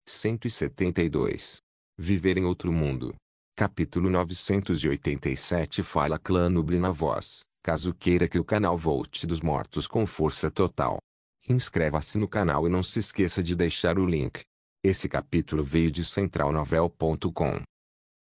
172. Viver em outro mundo. Capítulo 987. Fala Clã Nubli na voz, caso queira que o canal volte dos mortos com força total. Inscreva-se no canal e não se esqueça de deixar o link. Esse capítulo veio de centralnovel.com.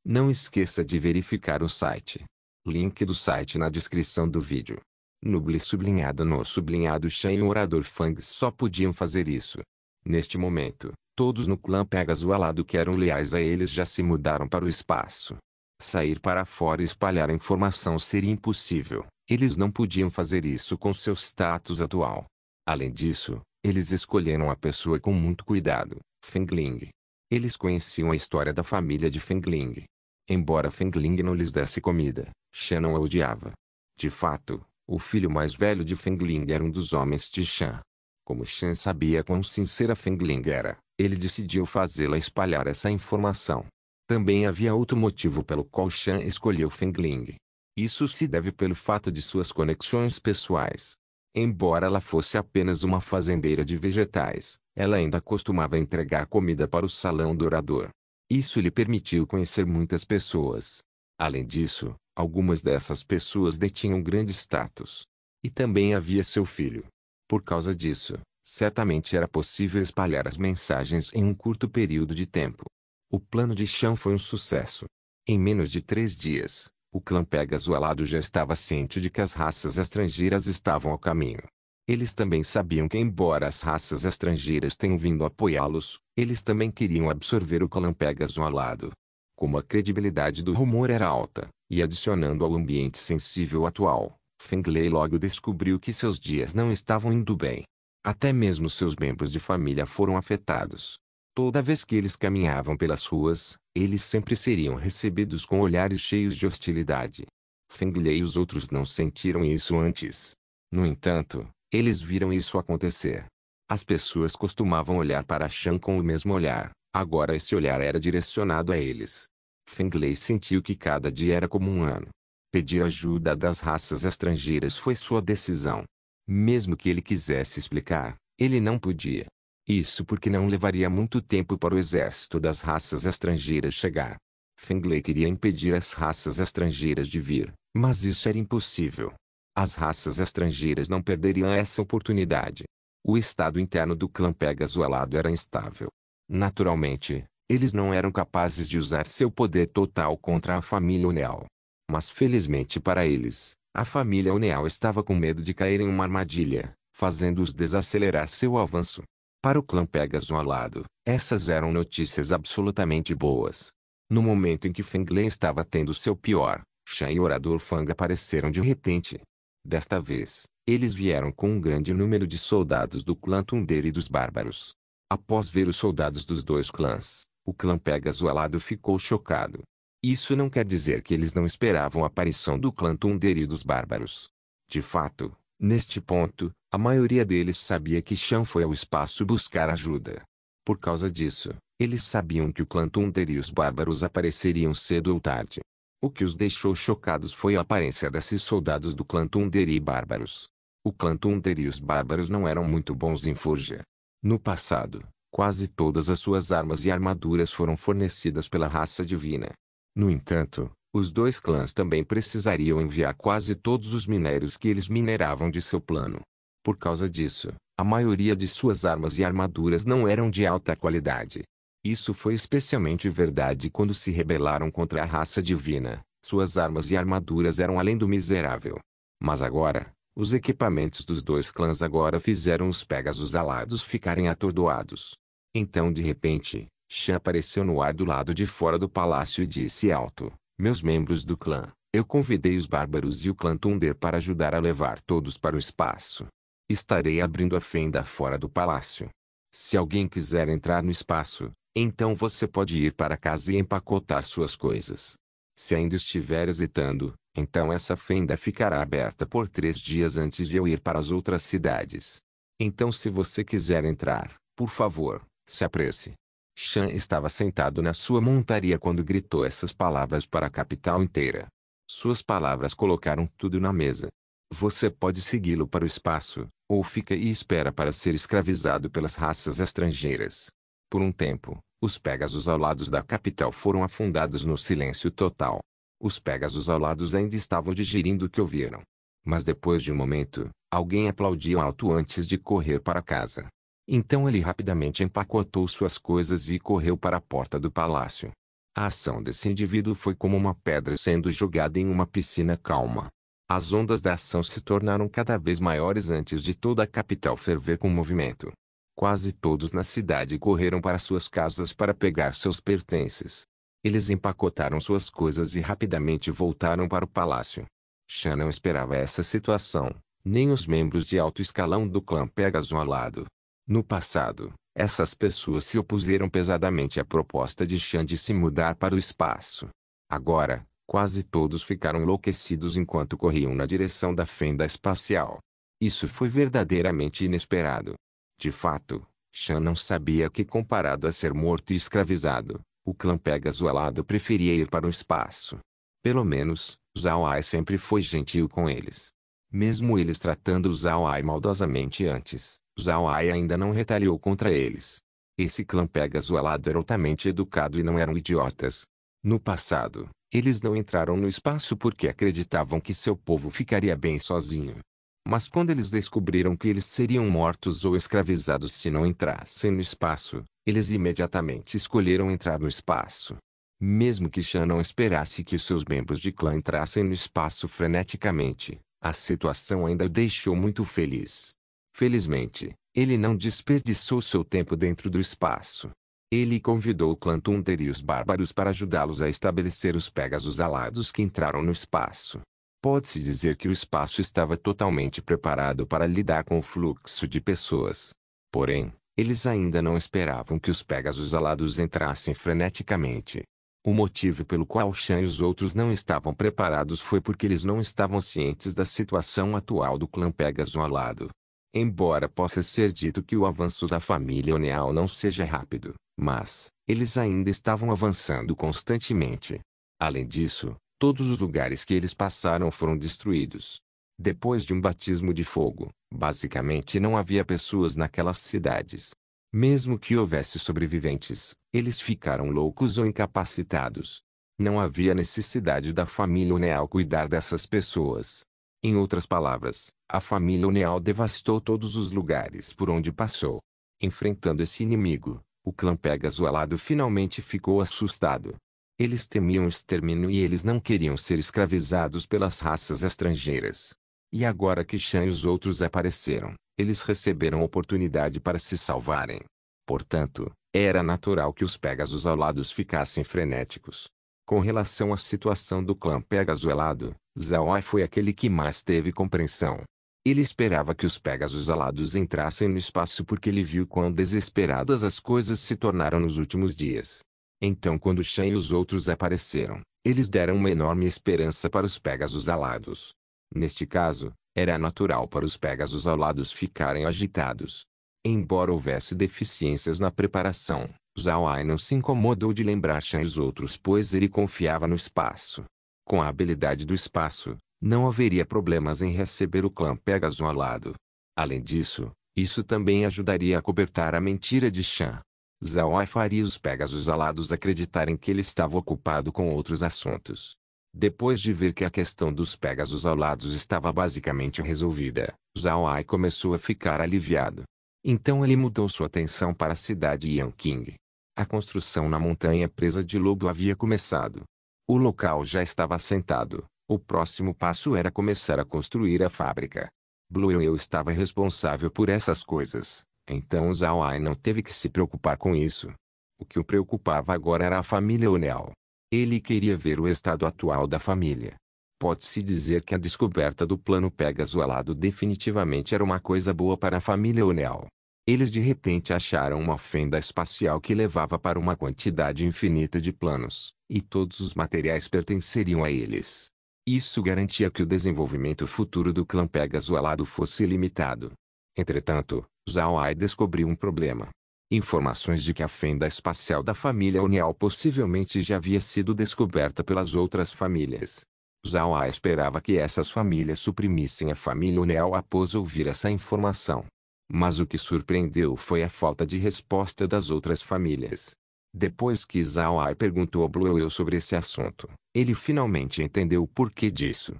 Não esqueça de verificar o site. Link do site na descrição do vídeo. Nubli sublinhado no sublinhado Shan e o orador Fang só podiam fazer isso. Neste momento, todos no clã Pegasus Alado que eram leais a eles já se mudaram para o espaço. Sair para fora e espalhar a informação seria impossível. Eles não podiam fazer isso com seu status atual. Além disso, eles escolheram a pessoa com muito cuidado, Fengling. Eles conheciam a história da família de Fengling. Embora Fengling não lhes desse comida, Shan não a odiava. De fato, o filho mais velho de Fengling era um dos homens de Shan. Como Shan sabia quão sincera Fengling era, ele decidiu fazê-la espalhar essa informação. Também havia outro motivo pelo qual Shan escolheu Fengling. Isso se deve pelo fato de suas conexões pessoais. Embora ela fosse apenas uma fazendeira de vegetais, ela ainda costumava entregar comida para o salão do orador. Isso lhe permitiu conhecer muitas pessoas. Além disso, algumas dessas pessoas detinham grande status. E também havia seu filho. Por causa disso, certamente era possível espalhar as mensagens em um curto período de tempo. O plano de Shan foi um sucesso. Em menos de 3 dias, o clã Pegasus Alado já estava ciente de que as raças estrangeiras estavam ao caminho. Eles também sabiam que, embora as raças estrangeiras tenham vindo apoiá-los, eles também queriam absorver o clã Pegasus Alado. Como a credibilidade do rumor era alta, e adicionando ao ambiente sensível atual, Fenglei logo descobriu que seus dias não estavam indo bem. Até mesmo seus membros de família foram afetados. Toda vez que eles caminhavam pelas ruas, eles sempre seriam recebidos com olhares cheios de hostilidade. Fenglei e os outros não sentiram isso antes. No entanto, eles viram isso acontecer. As pessoas costumavam olhar para Shan com o mesmo olhar, agora esse olhar era direcionado a eles. Fenglei sentiu que cada dia era como um ano. Pedir ajuda das raças estrangeiras foi sua decisão. Mesmo que ele quisesse explicar, ele não podia. Isso porque não levaria muito tempo para o exército das raças estrangeiras chegar. Fenglei queria impedir as raças estrangeiras de vir, mas isso era impossível. As raças estrangeiras não perderiam essa oportunidade. O estado interno do clã Pegasus Alado era instável. Naturalmente, eles não eram capazes de usar seu poder total contra a família Uneal. Mas felizmente para eles, a família Uneal estava com medo de cair em uma armadilha, fazendo-os desacelerar seu avanço. Para o clã Pegasus Alado, essas eram notícias absolutamente boas. No momento em que Fenglei estava tendo seu pior, Shan e o orador Fang apareceram de repente. Desta vez, eles vieram com um grande número de soldados do clã Thunder e dos Bárbaros. Após ver os soldados dos dois clãs, o clã Pegasus Alado ficou chocado. Isso não quer dizer que eles não esperavam a aparição do clã Thunder e dos Bárbaros. De fato, neste ponto, a maioria deles sabia que Shan foi ao espaço buscar ajuda. Por causa disso, eles sabiam que o clã Thunder e os Bárbaros apareceriam cedo ou tarde. O que os deixou chocados foi a aparência desses soldados do clã Thunder e Bárbaros. O clã Thunder e os Bárbaros não eram muito bons em forja. No passado, quase todas as suas armas e armaduras foram fornecidas pela raça divina. No entanto, os dois clãs também precisariam enviar quase todos os minérios que eles mineravam de seu plano. Por causa disso, a maioria de suas armas e armaduras não eram de alta qualidade. Isso foi especialmente verdade quando se rebelaram contra a raça divina. Suas armas e armaduras eram além do miserável. Mas agora, os equipamentos dos dois clãs agora fizeram os Pegasus Alados ficarem atordoados. Então de repente, Shan apareceu no ar do lado de fora do palácio e disse alto: "Meus membros do clã, eu convidei os Bárbaros e o clã Thunder para ajudar a levar todos para o espaço. Estarei abrindo a fenda fora do palácio. Se alguém quiser entrar no espaço, então você pode ir para casa e empacotar suas coisas. Se ainda estiver hesitando, então essa fenda ficará aberta por 3 dias antes de eu ir para as outras cidades. Então se você quiser entrar, por favor, se apresse." Shan estava sentado na sua montaria quando gritou essas palavras para a capital inteira. Suas palavras colocaram tudo na mesa. Você pode segui-lo para o espaço, ou fica e espera para ser escravizado pelas raças estrangeiras. Por um tempo, Os Pegasus alados da capital foram afundados no silêncio total. Os Pegasus alados ainda estavam digerindo o que ouviram. Mas depois de um momento, alguém aplaudiu alto antes de correr para casa. Então ele rapidamente empacotou suas coisas e correu para a porta do palácio. A ação desse indivíduo foi como uma pedra sendo jogada em uma piscina calma. As ondas da ação se tornaram cada vez maiores antes de toda a capital ferver com movimento. Quase todos na cidade correram para suas casas para pegar seus pertences. Eles empacotaram suas coisas e rapidamente voltaram para o palácio. Chan não esperava essa situação, nem os membros de alto escalão do clã Pegasus alado. No passado, essas pessoas se opuseram pesadamente à proposta de Chan de se mudar para o espaço. Agora, quase todos ficaram enlouquecidos enquanto corriam na direção da fenda espacial. Isso foi verdadeiramente inesperado. De fato, Chan não sabia que, comparado a ser morto e escravizado, o clã Pegasus alado preferia ir para o espaço. Pelo menos, Zhao Ai sempre foi gentil com eles. Mesmo eles tratando Zhao Ai maldosamente antes, Zhao Ai ainda não retaliou contra eles. Esse clã Pegasus alado era altamente educado e não eram idiotas. No passado, eles não entraram no espaço porque acreditavam que seu povo ficaria bem sozinho. Mas quando eles descobriram que eles seriam mortos ou escravizados se não entrassem no espaço, eles imediatamente escolheram entrar no espaço. Mesmo que Chan não esperasse que seus membros de clã entrassem no espaço freneticamente, a situação ainda o deixou muito feliz. Felizmente, ele não desperdiçou seu tempo dentro do espaço. Ele convidou o clã Thunder e os bárbaros para ajudá-los a estabelecer os Pegasus alados que entraram no espaço. Pode-se dizer que o espaço estava totalmente preparado para lidar com o fluxo de pessoas. Porém, eles ainda não esperavam que os Pegasus alados entrassem freneticamente. O motivo pelo qual Chan e os outros não estavam preparados foi porque eles não estavam cientes da situação atual do clã Pegasus alado. Embora possa ser dito que o avanço da família Oneal não seja rápido, mas eles ainda estavam avançando constantemente. Além disso, todos os lugares que eles passaram foram destruídos. Depois de um batismo de fogo, basicamente não havia pessoas naquelas cidades. Mesmo que houvesse sobreviventes, eles ficaram loucos ou incapacitados. Não havia necessidade da família Oneal cuidar dessas pessoas. Em outras palavras, a família Oneal devastou todos os lugares por onde passou. Enfrentando esse inimigo, o clã Pegasus alado finalmente ficou assustado. Eles temiam o extermínio e eles não queriam ser escravizados pelas raças estrangeiras. E agora que Chan e os outros apareceram, eles receberam oportunidade para se salvarem. Portanto, era natural que os Pegasus alados ficassem frenéticos. Com relação à situação do clã Pegasus alado, Zhao Ai foi aquele que mais teve compreensão. Ele esperava que os Pegasus alados entrassem no espaço porque ele viu quão desesperadas as coisas se tornaram nos últimos dias. Então quando Chan e os outros apareceram, eles deram uma enorme esperança para os Pegasus alados. Neste caso, era natural para os Pegasus alados ficarem agitados. Embora houvesse deficiências na preparação, Zhao Ai não se incomodou de lembrar Chan e os outros pois ele confiava no espaço. Com a habilidade do espaço, não haveria problemas em receber o clã Pegasus alado. Além disso, isso também ajudaria a cobertar a mentira de Chan. Zhao Ai faria os Pegasus alados acreditarem que ele estava ocupado com outros assuntos. Depois de ver que a questão dos Pegasus alados estava basicamente resolvida, Zhao Ai começou a ficar aliviado. Então ele mudou sua atenção para a cidade Yanqing. A construção na montanha presa de lobo havia começado. O local já estava assentado. O próximo passo era começar a construir a fábrica. Blue Whale estava responsável por essas coisas. Então Zhao Ai não teve que se preocupar com isso. O que o preocupava agora era a família Oneal. Ele queria ver o estado atual da família. Pode-se dizer que a descoberta do plano Pegasus alado definitivamente era uma coisa boa para a família Oneal. Eles de repente acharam uma fenda espacial que levava para uma quantidade infinita de planos, e todos os materiais pertenceriam a eles. Isso garantia que o desenvolvimento futuro do clã Pegasus alado fosse limitado. Entretanto, Zhao Ai descobriu um problema. Informações de que a fenda espacial da família Oneal possivelmente já havia sido descoberta pelas outras famílias. Zhao Ai esperava que essas famílias suprimissem a família Oneal após ouvir essa informação. Mas o que surpreendeu foi a falta de resposta das outras famílias. Depois que Zhao Ai perguntou a Blue sobre esse assunto, ele finalmente entendeu o porquê disso.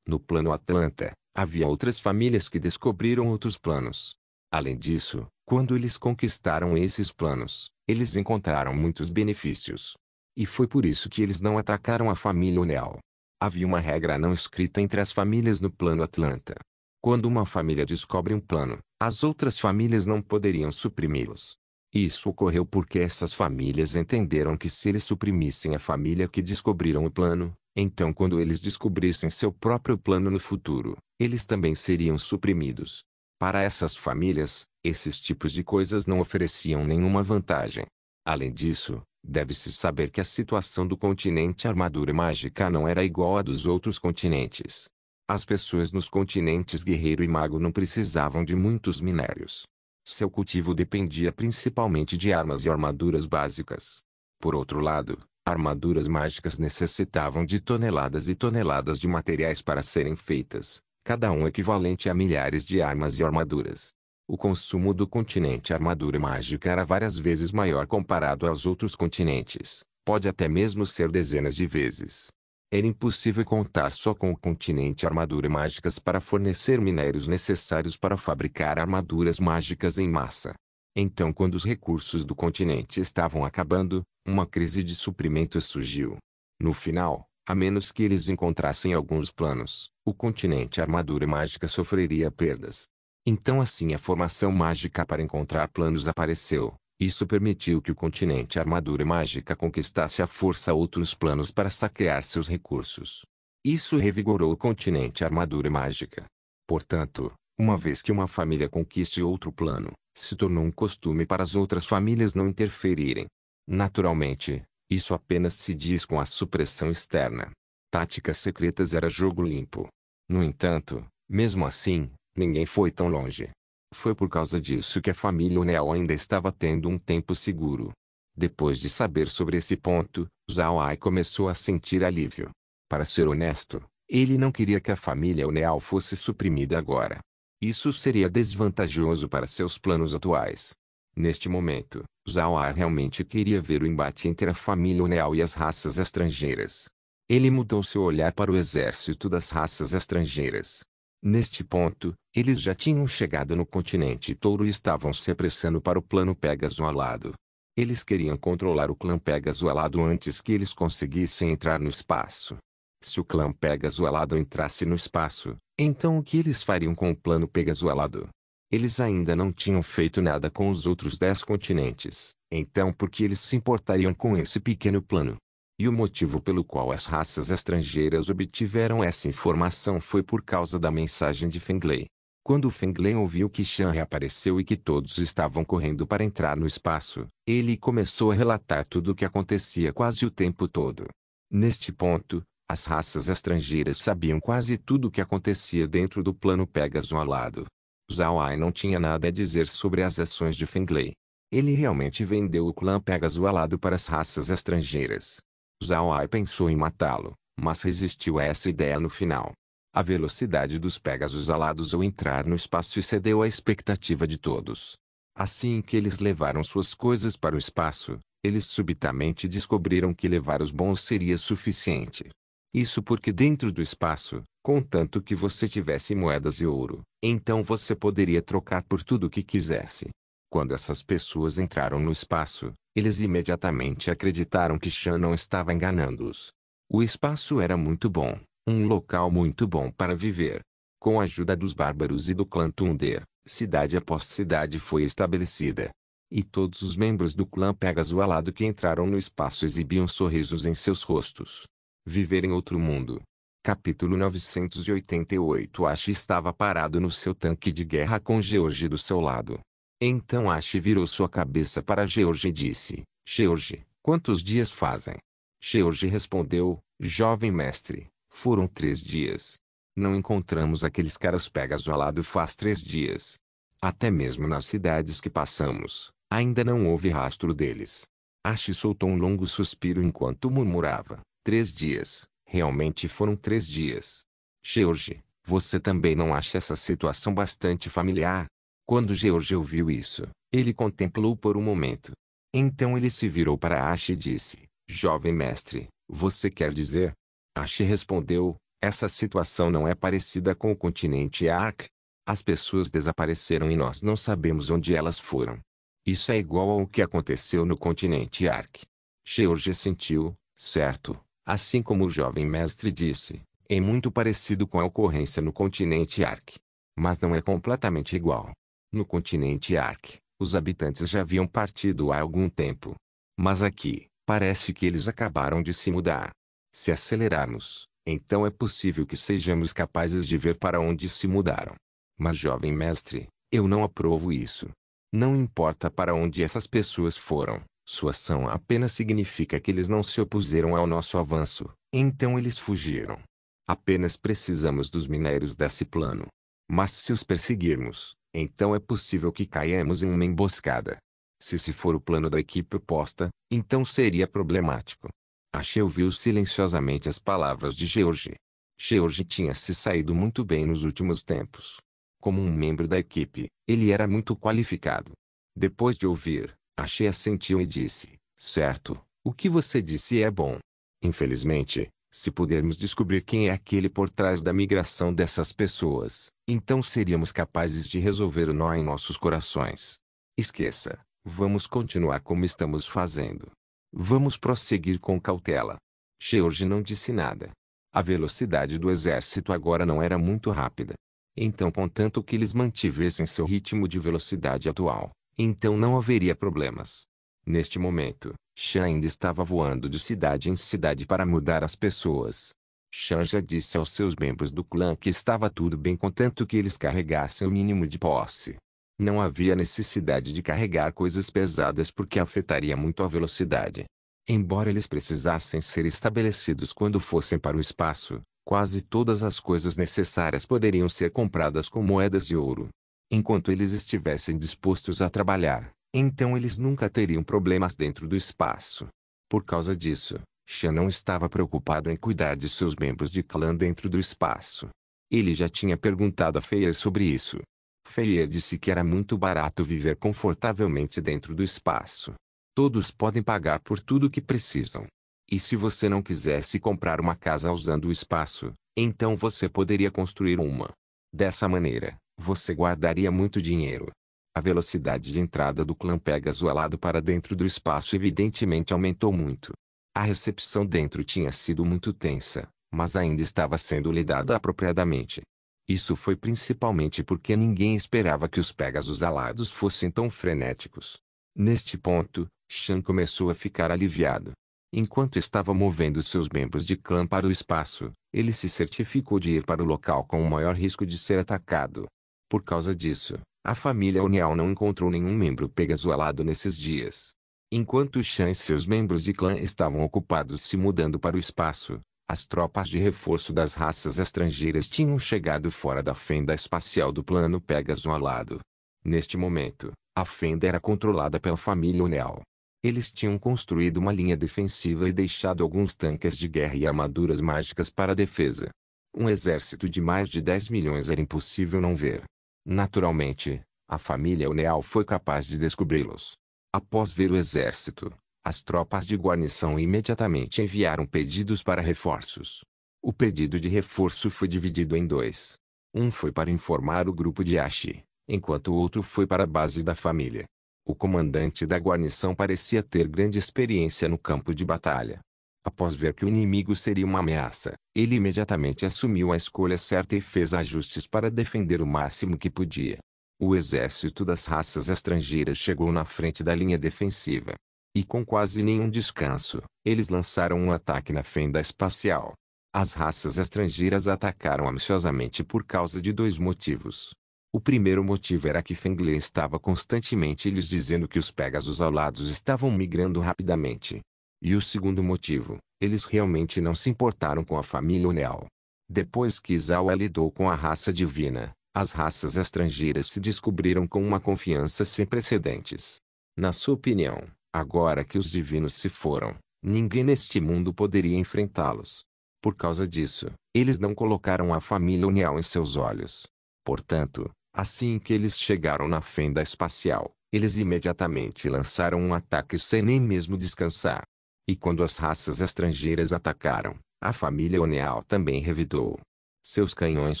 No plano Atlanta, havia outras famílias que descobriram outros planos. Além disso, quando eles conquistaram esses planos, eles encontraram muitos benefícios. E foi por isso que eles não atacaram a família O'Neill. Havia uma regra não escrita entre as famílias no plano Atlanta. Quando uma família descobre um plano, as outras famílias não poderiam suprimi-los. Isso ocorreu porque essas famílias entenderam que se eles suprimissem a família que descobriram o plano, então quando eles descobrissem seu próprio plano no futuro, eles também seriam suprimidos. Para essas famílias, esses tipos de coisas não ofereciam nenhuma vantagem. Além disso, deve-se saber que a situação do continente Armadura Mágica não era igual à dos outros continentes. As pessoas nos continentes Guerreiro e Mago não precisavam de muitos minérios. Seu cultivo dependia principalmente de armas e armaduras básicas. Por outro lado, armaduras mágicas necessitavam de toneladas e toneladas de materiais para serem feitas, cada um equivalente a milhares de armas e armaduras. O consumo do continente Armadura Mágica era várias vezes maior comparado aos outros continentes, pode até mesmo ser dezenas de vezes. Era impossível contar só com o continente Armadura Mágicas para fornecer minérios necessários para fabricar armaduras mágicas em massa. Então, quando os recursos do continente estavam acabando, uma crise de suprimentos surgiu. No final, a menos que eles encontrassem alguns planos, o continente Armadura Mágica sofreria perdas. Então assim a formação mágica para encontrar planos apareceu. Isso permitiu que o continente Armadura Mágica conquistasse à força outros planos para saquear seus recursos. Isso revigorou o continente Armadura Mágica. Portanto, uma vez que uma família conquiste outro plano, se tornou um costume para as outras famílias não interferirem. Naturalmente, isso apenas se diz com a supressão externa. Táticas secretas era jogo limpo. No entanto, mesmo assim, ninguém foi tão longe. Foi por causa disso que a família O'Neill ainda estava tendo um tempo seguro. Depois de saber sobre esse ponto, Zhao Ai começou a sentir alívio. Para ser honesto, ele não queria que a família O'Neill fosse suprimida agora. Isso seria desvantajoso para seus planos atuais. Neste momento, Zhao Ai realmente queria ver o embate entre a família O'Neill e as raças estrangeiras. Ele mudou seu olhar para o exército das raças estrangeiras. Neste ponto, eles já tinham chegado no continente Touro e estavam se apressando para o plano Pégaso Alado. Eles queriam controlar o clã Pégaso Alado antes que eles conseguissem entrar no espaço. Se o clã Pégaso Alado entrasse no espaço, então o que eles fariam com o plano Pégaso Alado? Eles ainda não tinham feito nada com os outros 10 continentes, então por que eles se importariam com esse pequeno plano? E o motivo pelo qual as raças estrangeiras obtiveram essa informação foi por causa da mensagem de Fengley. Quando Fengley ouviu que Shan reapareceu e que todos estavam correndo para entrar no espaço, ele começou a relatar tudo o que acontecia quase o tempo todo. Neste ponto, as raças estrangeiras sabiam quase tudo o que acontecia dentro do plano Pégaso Alado. Zhao Ai não tinha nada a dizer sobre as ações de Fengley. Ele realmente vendeu o clã Pégaso Alado para as raças estrangeiras. Zhao Ai pensou em matá-lo, mas resistiu a essa ideia no final. A velocidade dos Pégasos alados ao entrar no espaço excedeu a expectativa de todos. Assim que eles levaram suas coisas para o espaço, eles subitamente descobriram que levar os bons seria suficiente. Isso porque dentro do espaço, contanto que você tivesse moedas de ouro, então você poderia trocar por tudo o que quisesse. Quando essas pessoas entraram no espaço, eles imediatamente acreditaram que Shan não estava enganando-os. O espaço era muito bom, um local muito bom para viver. Com a ajuda dos bárbaros e do clã Thunder, cidade após cidade foi estabelecida. E todos os membros do clã Pégaso Alado que entraram no espaço exibiam sorrisos em seus rostos. Viver em outro mundo. Capítulo 988. Ash estava parado no seu tanque de guerra com George do seu lado. Então Ash virou sua cabeça para George e disse: George, quantos dias fazem? George respondeu: Jovem mestre, foram 3 dias. Não encontramos aqueles caras Pégaso Alado faz 3 dias. Até mesmo nas cidades que passamos, ainda não houve rastro deles. Ash soltou um longo suspiro enquanto murmurava: 3 dias, realmente foram 3 dias. George, você também não acha essa situação bastante familiar? Quando George ouviu isso, ele contemplou por um momento. Então ele se virou para Ashi e disse: Jovem mestre, você quer dizer? Ashi respondeu: essa situação não é parecida com o continente Ark. As pessoas desapareceram e nós não sabemos onde elas foram. Isso é igual ao que aconteceu no continente Ark. George sentiu, certo, assim como o jovem mestre disse, é muito parecido com a ocorrência no continente Ark. Mas não é completamente igual. No continente Ark, os habitantes já haviam partido há algum tempo. Mas aqui, parece que eles acabaram de se mudar. Se acelerarmos, então é possível que sejamos capazes de ver para onde se mudaram. Mas jovem mestre, eu não aprovo isso. Não importa para onde essas pessoas foram, sua ação apenas significa que eles não se opuseram ao nosso avanço, então eles fugiram. Apenas precisamos dos minérios desse plano. Mas se os perseguirmos, então é possível que caiamos em uma emboscada. Se esse for o plano da equipe oposta, então seria problemático. Ashi ouviu silenciosamente as palavras de George. George tinha se saído muito bem nos últimos tempos. Como um membro da equipe, ele era muito qualificado. Depois de ouvir, Ashi assentiu e disse: certo, o que você disse é bom. Infelizmente, se pudermos descobrir quem é aquele por trás da migração dessas pessoas, então seríamos capazes de resolver o nó em nossos corações. Esqueça, vamos continuar como estamos fazendo. Vamos prosseguir com cautela. George não disse nada. A velocidade do exército agora não era muito rápida. Então, contanto que eles mantivessem seu ritmo de velocidade atual, então não haveria problemas. Neste momento, Shan ainda estava voando de cidade em cidade para mudar as pessoas. Shan já disse aos seus membros do clã que estava tudo bem contanto que eles carregassem o mínimo de posse. Não havia necessidade de carregar coisas pesadas porque afetaria muito a velocidade. Embora eles precisassem ser estabelecidos quando fossem para o espaço, quase todas as coisas necessárias poderiam ser compradas com moedas de ouro. Enquanto eles estivessem dispostos a trabalhar, então eles nunca teriam problemas dentro do espaço. Por causa disso, Shan não estava preocupado em cuidar de seus membros de clã dentro do espaço. Ele já tinha perguntado a Feier sobre isso. Feier disse que era muito barato viver confortavelmente dentro do espaço. Todos podem pagar por tudo o que precisam. E se você não quisesse comprar uma casa usando o espaço, então você poderia construir uma. Dessa maneira, você guardaria muito dinheiro. A velocidade de entrada do clã Pegasus alado para dentro do espaço evidentemente aumentou muito. A recepção dentro tinha sido muito tensa, mas ainda estava sendo lidada apropriadamente. Isso foi principalmente porque ninguém esperava que os Pegasus alados fossem tão frenéticos. Neste ponto, Shan começou a ficar aliviado. Enquanto estava movendo seus membros de clã para o espaço, ele se certificou de ir para o local com o maior risco de ser atacado. Por causa disso, a família Unial não encontrou nenhum membro Pegasus alado nesses dias. Enquanto Shan e seus membros de clã estavam ocupados se mudando para o espaço, as tropas de reforço das raças estrangeiras tinham chegado fora da fenda espacial do plano Pegasus alado. Neste momento, a fenda era controlada pela família Unial. Eles tinham construído uma linha defensiva e deixado alguns tanques de guerra e armaduras mágicas para a defesa. Um exército de mais de 10 milhões era impossível não ver. Naturalmente, a família Unial foi capaz de descobri-los. Após ver o exército, as tropas de guarnição imediatamente enviaram pedidos para reforços. O pedido de reforço foi dividido em dois. Um foi para informar o grupo de Ashi, enquanto o outro foi para a base da família. O comandante da guarnição parecia ter grande experiência no campo de batalha. Após ver que o inimigo seria uma ameaça, ele imediatamente assumiu a escolha certa e fez ajustes para defender o máximo que podia. O exército das raças estrangeiras chegou na frente da linha defensiva. E com quase nenhum descanso, eles lançaram um ataque na fenda espacial. As raças estrangeiras atacaram ambiciosamente por causa de dois motivos. O primeiro motivo era que Fengley estava constantemente lhes dizendo que os Pegasus alados estavam migrando rapidamente. E o segundo motivo, eles realmente não se importaram com a família Unial. Depois que Izawa lidou com a raça divina, as raças estrangeiras se descobriram com uma confiança sem precedentes. Na sua opinião, agora que os divinos se foram, ninguém neste mundo poderia enfrentá-los. Por causa disso, eles não colocaram a família Unial em seus olhos. Portanto, assim que eles chegaram na fenda espacial, Eles imediatamente lançaram um ataque sem nem mesmo descansar. E quando as raças estrangeiras atacaram, a família Oneal também revidou. Seus canhões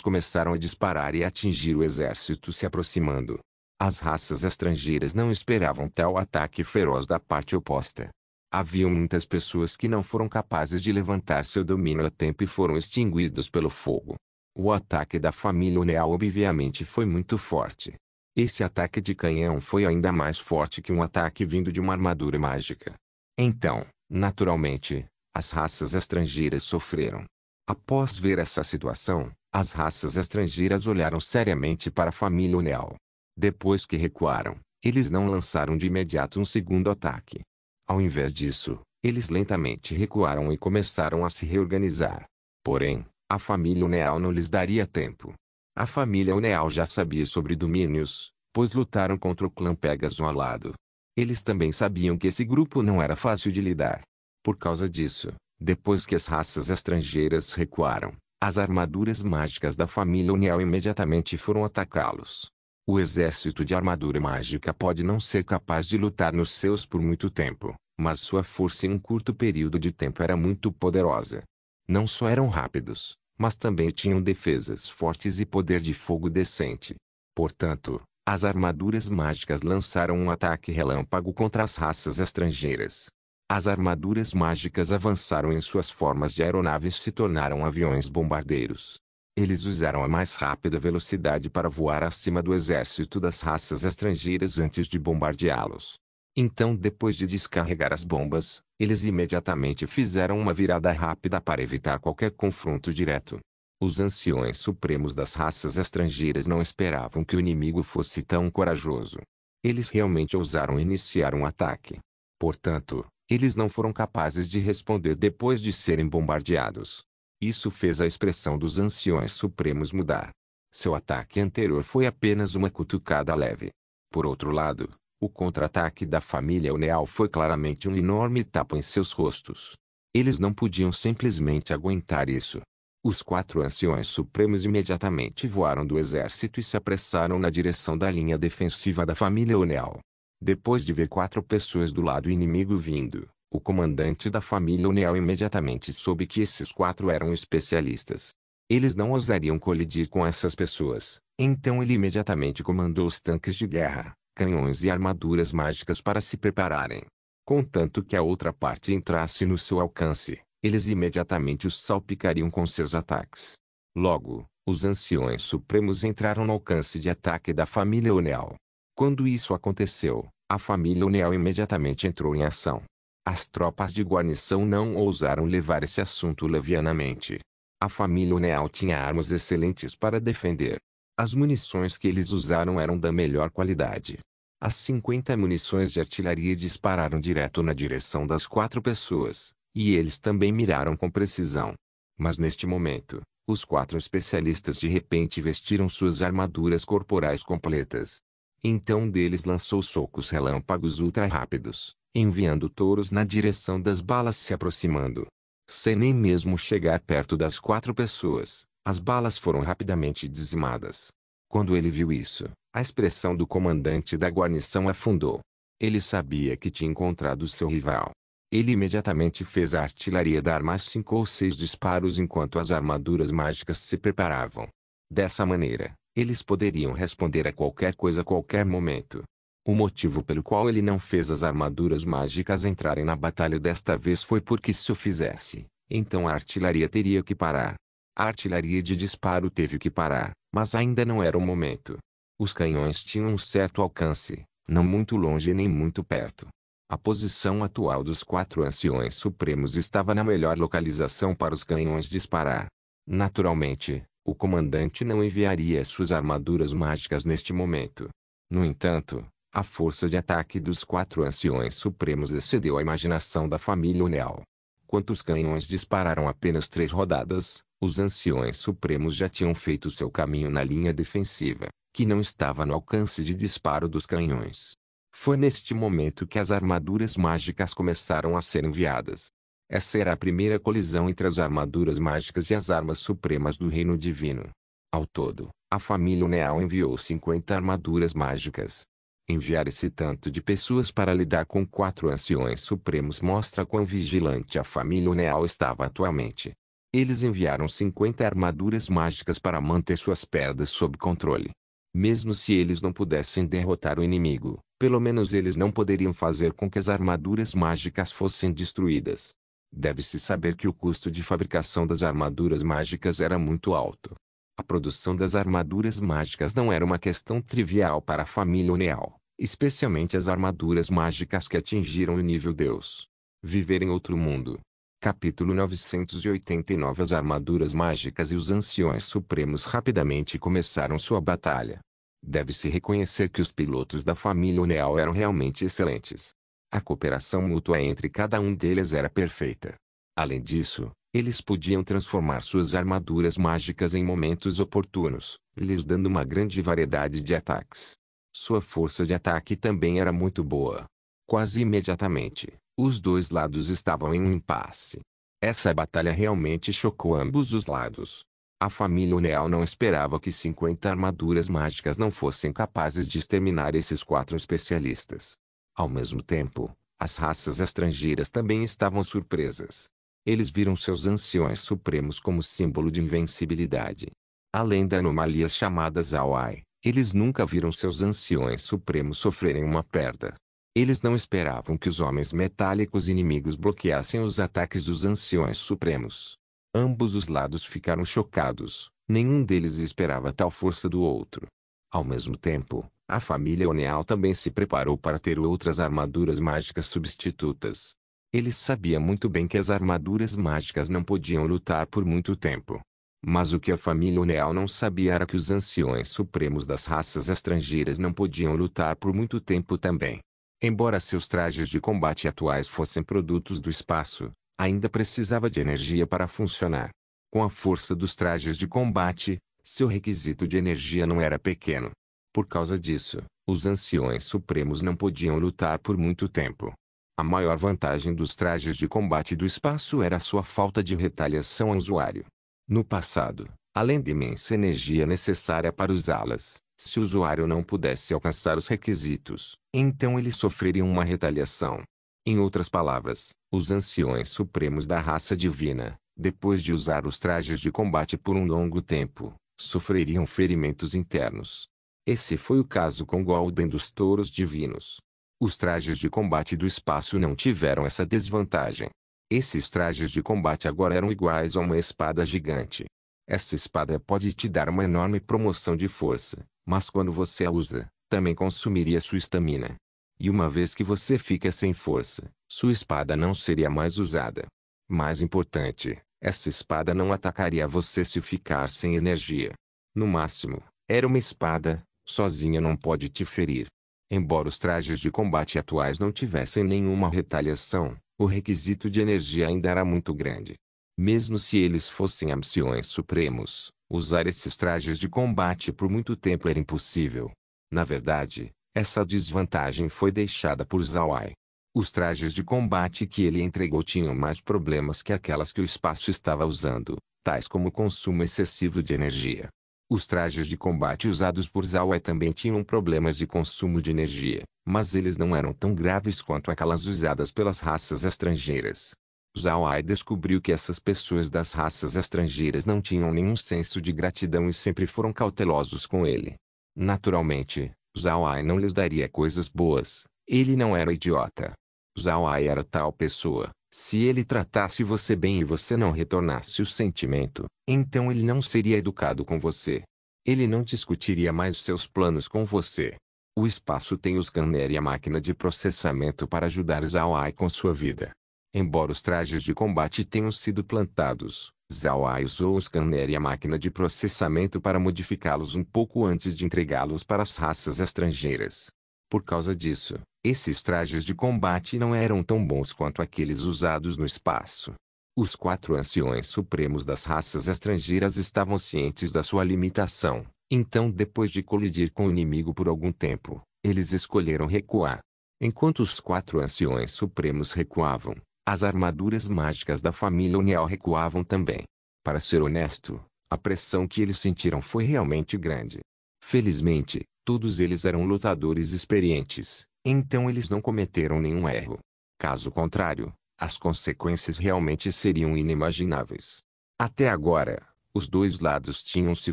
começaram a disparar e atingir o exército se aproximando. As raças estrangeiras não esperavam tal ataque feroz da parte oposta. Haviam muitas pessoas que não foram capazes de levantar seu domínio a tempo e foram extinguidos pelo fogo. O ataque da família Oneal obviamente foi muito forte. Esse ataque de canhão foi ainda mais forte que um ataque vindo de uma armadura mágica. Então, naturalmente, as raças estrangeiras sofreram. Após ver essa situação, as raças estrangeiras olharam seriamente para a família Oneal. Depois que recuaram, eles não lançaram de imediato um segundo ataque. Ao invés disso, eles lentamente recuaram e começaram a se reorganizar. Porém, a família Oneal não lhes daria tempo. A família Oneal já sabia sobre domínios, pois lutaram contra o clã Pegasus ao lado. Eles também sabiam que esse grupo não era fácil de lidar. Por causa disso, depois que as raças estrangeiras recuaram, as armaduras mágicas da família Oneal imediatamente foram atacá-los. O exército de armadura mágica pode não ser capaz de lutar nos seus por muito tempo, mas sua força em um curto período de tempo era muito poderosa. Não só eram rápidos, mas também tinham defesas fortes e poder de fogo decente. Portanto, as armaduras mágicas lançaram um ataque relâmpago contra as raças estrangeiras. As armaduras mágicas avançaram em suas formas de aeronaves e se tornaram aviões bombardeiros. Eles usaram a mais rápida velocidade para voar acima do exército das raças estrangeiras antes de bombardeá-los. Então, depois de descarregar as bombas, eles imediatamente fizeram uma virada rápida para evitar qualquer confronto direto. Os anciões supremos das raças estrangeiras não esperavam que o inimigo fosse tão corajoso. Eles realmente ousaram iniciar um ataque. Portanto, eles não foram capazes de responder depois de serem bombardeados. Isso fez a expressão dos anciões supremos mudar. Seu ataque anterior foi apenas uma cutucada leve. Por outro lado, o contra-ataque da família Oneal foi claramente um enorme tapa em seus rostos. Eles não podiam simplesmente aguentar isso. Os 4 anciões supremos imediatamente voaram do exército e se apressaram na direção da linha defensiva da família Oneal. Depois de ver 4 pessoas do lado inimigo vindo, o comandante da família Oneal imediatamente soube que esses 4 eram especialistas. Eles não ousariam colidir com essas pessoas, então ele imediatamente comandou os tanques de guerra, canhões e armaduras mágicas para se prepararem. Contanto que a outra parte entrasse no seu alcance, eles imediatamente os salpicariam com seus ataques. Logo, os anciões supremos entraram no alcance de ataque da família Oneal. Quando isso aconteceu, a família Oneal imediatamente entrou em ação. As tropas de guarnição não ousaram levar esse assunto levianamente. A família Oneal tinha armas excelentes para defender. As munições que eles usaram eram da melhor qualidade. As 50 munições de artilharia dispararam direto na direção das 4 pessoas, e eles também miraram com precisão. Mas neste momento, os 4 especialistas de repente vestiram suas armaduras corporais completas. Então um deles lançou socos relâmpagos ultra rápidos, enviando touros na direção das balas se aproximando. Sem nem mesmo chegar perto das 4 pessoas, as balas foram rapidamente dizimadas. Quando ele viu isso, a expressão do comandante da guarnição afundou. Ele sabia que tinha encontrado seu rival. Ele imediatamente fez a artilharia dar mais 5 ou 6 disparos enquanto as armaduras mágicas se preparavam. Dessa maneira, eles poderiam responder a qualquer coisa a qualquer momento. O motivo pelo qual ele não fez as armaduras mágicas entrarem na batalha desta vez foi porque se o fizesse, então a artilharia teria que parar. A artilharia de disparo teve que parar, mas ainda não era o momento. Os canhões tinham um certo alcance, não muito longe nem muito perto. A posição atual dos 4 anciões supremos estava na melhor localização para os canhões disparar. Naturalmente, o comandante não enviaria suas armaduras mágicas neste momento. No entanto, a força de ataque dos 4 anciões supremos excedeu a imaginação da família Oneal. Quando os canhões dispararam apenas 3 rodadas, os anciões supremos já tinham feito seu caminho na linha defensiva, que não estava no alcance de disparo dos canhões. Foi neste momento que as armaduras mágicas começaram a ser enviadas. Essa era a primeira colisão entre as armaduras mágicas e as armas supremas do Reino Divino. Ao todo, a família Oneal enviou 50 armaduras mágicas. Enviar esse tanto de pessoas para lidar com 4 anciões supremos mostra quão vigilante a família Uneal estava atualmente. Eles enviaram 50 armaduras mágicas para manter suas perdas sob controle. Mesmo se eles não pudessem derrotar o inimigo, pelo menos eles não poderiam fazer com que as armaduras mágicas fossem destruídas. Deve-se saber que o custo de fabricação das armaduras mágicas era muito alto. A produção das armaduras mágicas não era uma questão trivial para a família Uneal, especialmente as armaduras mágicas que atingiram o nível Deus. Viver em outro mundo. Capítulo 989. As armaduras mágicas e os anciões supremos rapidamente começaram sua batalha. Deve-se reconhecer que os pilotos da família Uneal eram realmente excelentes. A cooperação mútua entre cada um deles era perfeita. Além disso, eles podiam transformar suas armaduras mágicas em momentos oportunos, lhes dando uma grande variedade de ataques. Sua força de ataque também era muito boa. Quase imediatamente, os dois lados estavam em um impasse. Essa batalha realmente chocou ambos os lados. A família Uneal não esperava que 50 armaduras mágicas não fossem capazes de exterminar esses 4 especialistas. Ao mesmo tempo, as raças estrangeiras também estavam surpresas. Eles viram seus anciões supremos como símbolo de invencibilidade. Além da anomalia chamada Zawai, eles nunca viram seus anciões supremos sofrerem uma perda. Eles não esperavam que os homens metálicos inimigos bloqueassem os ataques dos anciões supremos. Ambos os lados ficaram chocados, nenhum deles esperava tal força do outro. Ao mesmo tempo, a família Uneal também se preparou para ter outras armaduras mágicas substitutas. Eles sabiam muito bem que as armaduras mágicas não podiam lutar por muito tempo. Mas o que a família Uneal não sabia era que os anciões supremos das raças estrangeiras não podiam lutar por muito tempo também. Embora seus trajes de combate atuais fossem produtos do espaço, ainda precisava de energia para funcionar. Com a força dos trajes de combate, seu requisito de energia não era pequeno. Por causa disso, os anciões supremos não podiam lutar por muito tempo. A maior vantagem dos trajes de combate do espaço era sua falta de retaliação ao usuário. No passado, além da imensa energia necessária para usá-las, se o usuário não pudesse alcançar os requisitos, então ele sofreria uma retaliação. Em outras palavras, os anciões supremos da raça divina, depois de usar os trajes de combate por um longo tempo, sofreriam ferimentos internos. Esse foi o caso com Golden dos touros divinos. Os trajes de combate do espaço não tiveram essa desvantagem. Esses trajes de combate agora eram iguais a uma espada gigante. Essa espada pode te dar uma enorme promoção de força, mas quando você a usa, também consumiria sua estamina. E uma vez que você fica sem força, sua espada não seria mais usada. Mais importante, essa espada não atacaria você se ficar sem energia. No máximo, era uma espada, sozinha não pode te ferir. Embora os trajes de combate atuais não tivessem nenhuma retaliação, o requisito de energia ainda era muito grande. Mesmo se eles fossem anciões supremos, usar esses trajes de combate por muito tempo era impossível. Na verdade, essa desvantagem foi deixada por Zawai. Os trajes de combate que ele entregou tinham mais problemas que aquelas que o espaço estava usando, tais como o consumo excessivo de energia. Os trajes de combate usados por Zawai também tinham problemas de consumo de energia, mas eles não eram tão graves quanto aquelas usadas pelas raças estrangeiras. Zawai descobriu que essas pessoas das raças estrangeiras não tinham nenhum senso de gratidão e sempre foram cautelosos com ele. Naturalmente, Zawai não lhes daria coisas boas, ele não era idiota. Zawai era tal pessoa, se ele tratasse você bem e você não retornasse o sentimento, então ele não seria educado com você. Ele não discutiria mais seus planos com você. O espaço tem o scanner e a máquina de processamento para ajudar Zawai com sua vida. Embora os trajes de combate tenham sido plantados, Zawai usou o scanner e a máquina de processamento para modificá-los um pouco antes de entregá-los para as raças estrangeiras. Por causa disso, esses trajes de combate não eram tão bons quanto aqueles usados no espaço. Os 4 anciões supremos das raças estrangeiras estavam cientes da sua limitação, então depois de colidir com o inimigo por algum tempo, eles escolheram recuar. Enquanto os 4 anciões supremos recuavam, as armaduras mágicas da família Uneal recuavam também. Para ser honesto, a pressão que eles sentiram foi realmente grande. Felizmente, Todos eles eram lutadores experientes, então eles não cometeram nenhum erro. Caso contrário, as consequências realmente seriam inimagináveis. Até agora, os dois lados tinham se